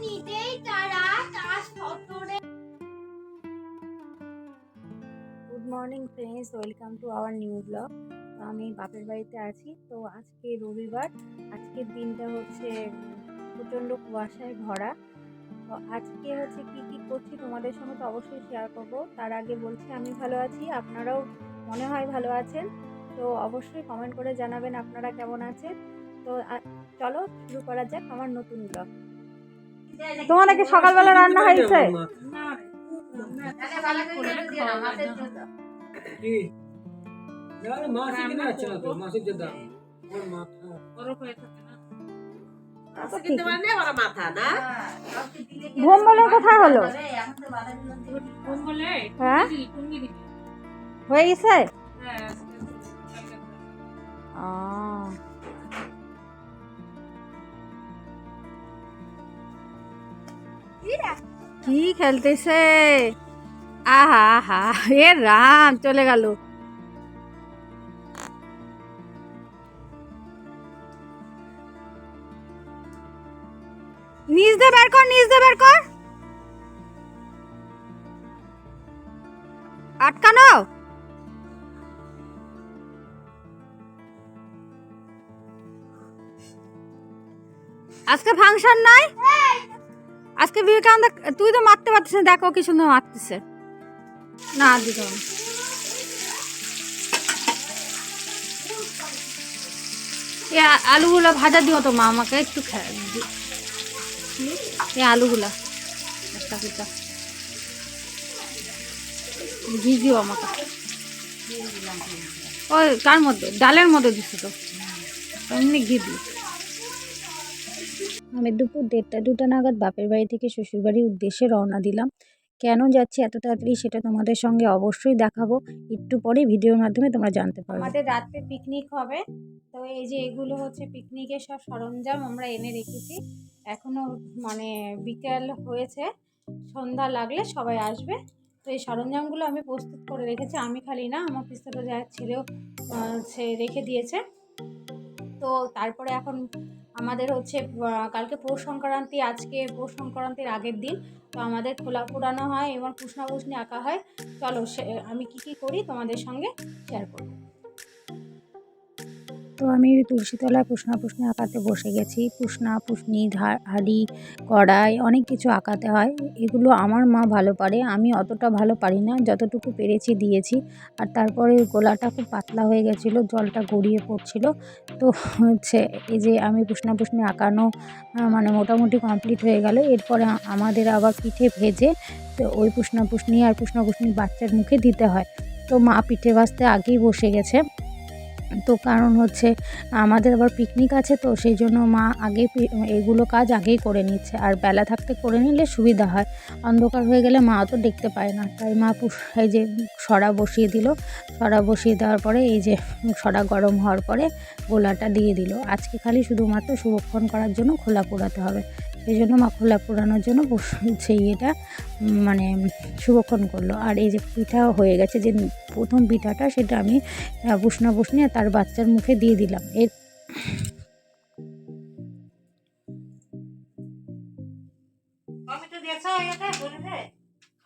নিজেই তারা তার সতরে। Good morning friends, welcome to our new blog. আমি বাপের বাড়িতে আছি। তো আজকে রবিবার, আজকের দিনটা হচ্ছে প্রচণ্ড কুয়াশায় ভরা। তো আজকে হচ্ছে কি কি করছি তোমাদের সঙ্গে তো অবশ্যই শেয়ার করব। তার আগে বলছি আমি ভালো আছি, আপনারাও মনে হয় ভালো আছেন। তো অবশ্যই কমেন্ট করে জানাবেন আপনারা কেমন আছেন। তো চলো শুরু করা যাক আমার নতুন ব্লগ। তোমার নাকি সকালবেলা রান্না হয়েছে? ভোম্বলে কোথায় হলো? হ্যাঁ হয়ে গেছে। কি খেলতেছে? আহা আহা, এ রাম চলে গেল। নিচ দিয়ে বের কর, নিচ দিয়ে বের কর। আটকানো। আজকে ফাংশন নাই, আজকে বিবেকানন্দ। তুই তো মারতে পারছিস না, দেখো কি সুন্দর মারতেছে। না দিত আলুগুলো ভাজা দিও তো মা আমাকে একটু এই আলুগুলা একটা পিঠা ঘি দিও আমাকে। ওই কার মধ্যে? ডালের মধ্যে দিচ্ছি তো, এমনি ঘি দিই। আমি দুপুর 1:30-2টা নাগাদ বাপের বাড়ি থেকে শ্বশুর বাড়ির উদ্দেশ্যে রওনা দিলাম। কেন যাচ্ছি এত তাড়াতাড়ি সেটা তোমাদের সঙ্গে অবশ্যই দেখাবো, একটু পরে ভিডিওর মাধ্যমে তোমরা জানতে পারবে। আমাদের রাত্রে পিকনিক হবে, তো এই যে এগুলো হচ্ছে পিকনিকের সব সরঞ্জাম আমরা এনে রেখেছি। এখনো মানে বিকেল হয়েছে, সন্ধ্যা লাগলে সবাই আসবে। তো এই সরঞ্জামগুলো আমি প্রস্তুত করে রেখেছি, আমি খালি না, আমার পিস্তলটা যা ছেলেও সে রেখে দিয়েছে। তো তারপরে এখন আমাদের হচ্ছে কালকে পৌষ সংক্রান্তি, আজকে পৌষ সংক্রান্তির আগের দিন। তো আমাদের খোলা পুরানো হয় এবং পুষনা পুষনি আঁকা হয়। চলো আমি কি করি তোমাদের সঙ্গে শেয়ার করব। তো আমি তুলসীতলায় পুষনা পুষনি আঁকাতে বসে গেছি। পুষনা পুষনি হাঁড়ি কড়াই অনেক কিছু আঁকাতে হয়। এগুলো আমার মা ভালো পারে, আমি অতটা ভালো পারি না, যতটুকু পেরেছি দিয়েছি। আর তারপরে গোলাটা খুব পাতলা হয়ে গেছিলো, জলটা গড়িয়ে পড়ছিল। তো হচ্ছে এই যে আমি পুষনা পুষনি আঁকানো মানে মোটামুটি কমপ্লিট হয়ে গেল। এরপরে আমাদের আবার পিঠে ভেজে তো ওই পুষনা পুষনি আর পুষনা পুষনি বাচ্চার মুখে দিতে হয়। তো মা পিঠে ভাজতে আগেই বসে গেছে। তো কারণ হচ্ছে আমাদের আবার পিকনিক আছে, তো সেই জন্য মা আগে এগুলো কাজ আগেই করে নিচ্ছে। আর বেলা থাকতে করে নিলে সুবিধা হয়, অন্ধকার হয়ে গেলে মা তো দেখতে পায় না। তাই মা এই যে সরা বসিয়ে দিল। সরা বসিয়ে দেওয়ার পরে এই যে সরা গরম হওয়ার পরে গোলাটা দিয়ে দিল। আজকে খালি শুধুমাত্র শুভক্ষণ করার জন্য খোলা পোড়াতে হবে, সেই জন্য মা খোলা পোড়ানোর জন্য সেই এটা মানে শুভক্ষণ করলো। আর এই যে পিঠা হয়ে গেছে, যে প্রথম পিঠাটা সেটা আমি পুষনা পুষনি তার বাচ্চার মুখে দিয়ে দিলাম। এর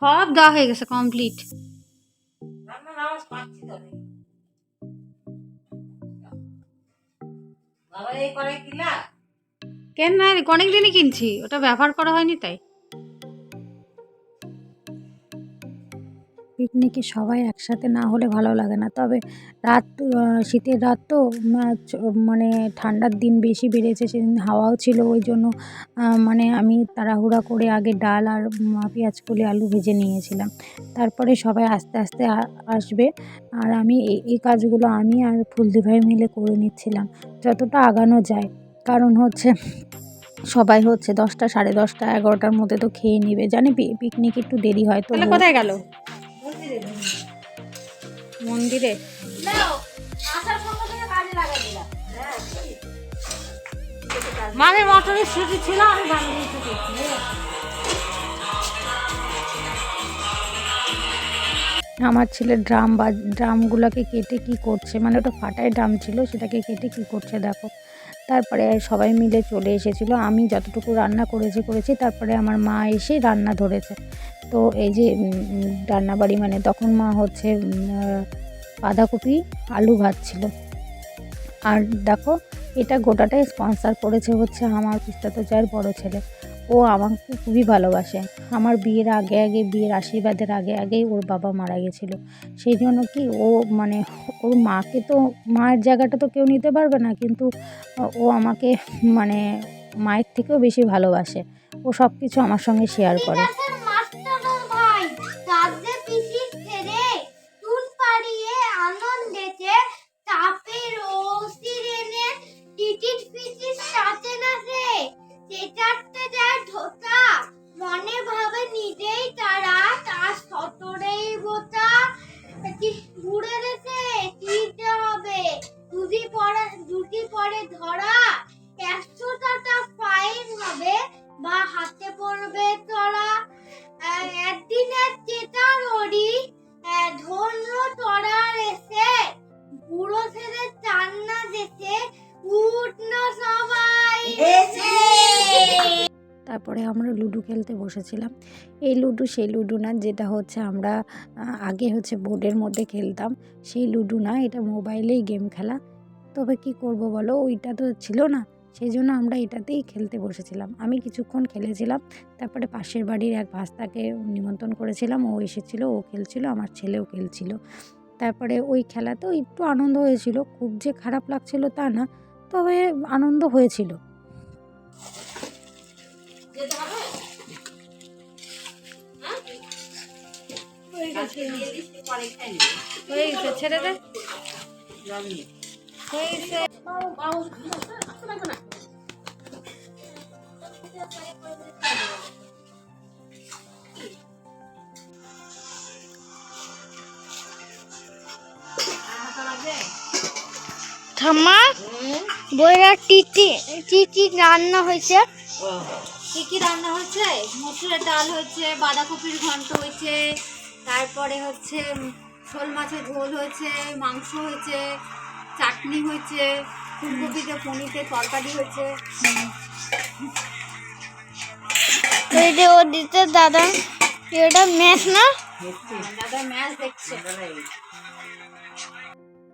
সব দেওয়া হয়ে গেছে, কমপ্লিট। কেন না, অনেক দিনই কিনছি, ওটা ব্যবহার করা হয়নি তাই। পিকনিকে সবাই একসাথে না হলে ভালো লাগে না। তবে রাত শীতের রাত তো মানে ঠান্ডার দিন বেশি বেড়েছে, সেদিন হাওয়াও ছিল, ওই জন্য মানে আমি তাড়াহুড়া করে আগে ডাল আর পেঁয়াজ কলি আলু ভেজে নিয়েছিলাম। তারপরে সবাই আস্তে আস্তে আসবে। আর আমি এই কাজগুলো আমি আর ফুলদি ভাই মিলে করে নিচ্ছিলাম যতটা আগানো যায়। কারণ হচ্ছে সবাই হচ্ছে 10টা, 10:30, 11টার মধ্যে তো খেয়ে নেবে, জানি পিকনিক একটু দেরি হয়। তো কোথায় গেল? মন্দিরে মানে মটরের ছুটি ছিল, আমি বান্ধবী ছুটি। আমার ছেলে ড্রামগুলোকে কেটে কি করছে, মানে ওটা ফাটাই ড্রাম ছিল, সেটাকে কেটে কি করছে দেখো। তারপরে সবাই মিলে চলে এসেছিলো। আমি যতটুকু রান্না করেছি তারপরে আমার মা এসে রান্না ধরেছে। তো এই যে রান্নাবাড়ি মানে তখন মা হচ্ছে বাঁধাকপি আলু ভাজছিল। আর দেখো এটা গোটাটাই স্পন্সর করেছে হচ্ছে আমার পিস্তাতো জায়ের বড় ছেলে। ও আমাকে খুবই ভালোবাসে। আমার বিয়ের আগে বিয়ের আশীর্বাদের আগেই ওর বাবা মারা গেছিলো। সেই জন্য কি ও মানে ওর মাকে তো মায়ের জায়গাটা তো কেউ নিতে পারবে না, কিন্তু ও আমাকে মানে মায়ের থেকেও বেশি ভালোবাসে। ও সব কিছু আমার সঙ্গে শেয়ার করে। তারপরে আমরা লুডো খেলতে বসেছিলাম। এই লুডো সেই লুডো না যেটা হচ্ছে আমরা আগে হচ্ছে বোর্ডের মধ্যে খেলতাম, সেই লুডো না, এটা মোবাইলেই গেম খেলা। তবে কি করব বলো, ওইটা তো ছিল না, সেই জন্য আমরা এটাতেই খেলতে বসেছিলাম। আমি কিছুক্ষণ খেলেছিলাম, তারপরে পাশের বাড়ির এক ভাস্তাকে নিমন্ত্রণ করেছিলাম, ও এসেছিলো, ও খেলছিল, আমার ছেলেও খেলছিল। তারপরে ওই খেলাতেও একটু আনন্দ হয়েছিল, খুব যে খারাপ লাগছিল তা না, তবে আনন্দ হয়েছিল। ছেড়ে দে। ঠাম্মা বইরা টিটি রান্না হয়েছে। কি রান্না হয়েছে? মসুরের ডাল হয়েছে, বাঁধাকপির ঘন্ট হয়েছে, তারপরে হচ্ছে শোল মাছের ঝোল হয়েছে, মাংস হয়েছে, চাটনি হয়েছে, ফুলকপিতে পনিরের তরকারি হয়েছে। ও দিতে দাদা এটা ম্যাচ না, দাদা ম্যাচ দেখছে।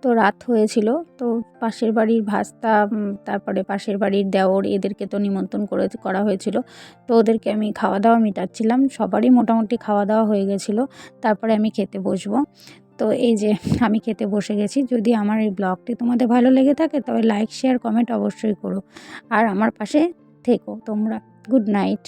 তো রাত হয়েছিল, তো পাশের বাড়ির ভাস্তা, তারপরে পাশের বাড়ির দেওর, এদেরকে তো নিমন্ত্রণ করা হয়েছিল। তো ওদেরকে আমি খাওয়া দাওয়া মেটাচ্ছিলাম, সবারই মোটামুটি খাওয়া দাওয়া হয়ে গেছিলো। তারপরে আমি খেতে বসবো। তো এই যে আমি খেতে বসে গেছি। যদি আমার এই ব্লগটি তোমাদের ভালো লেগে থাকে তবে লাইক শেয়ার কমেন্ট অবশ্যই করো, আর আমার পাশে থেকো তোমরা। Good night.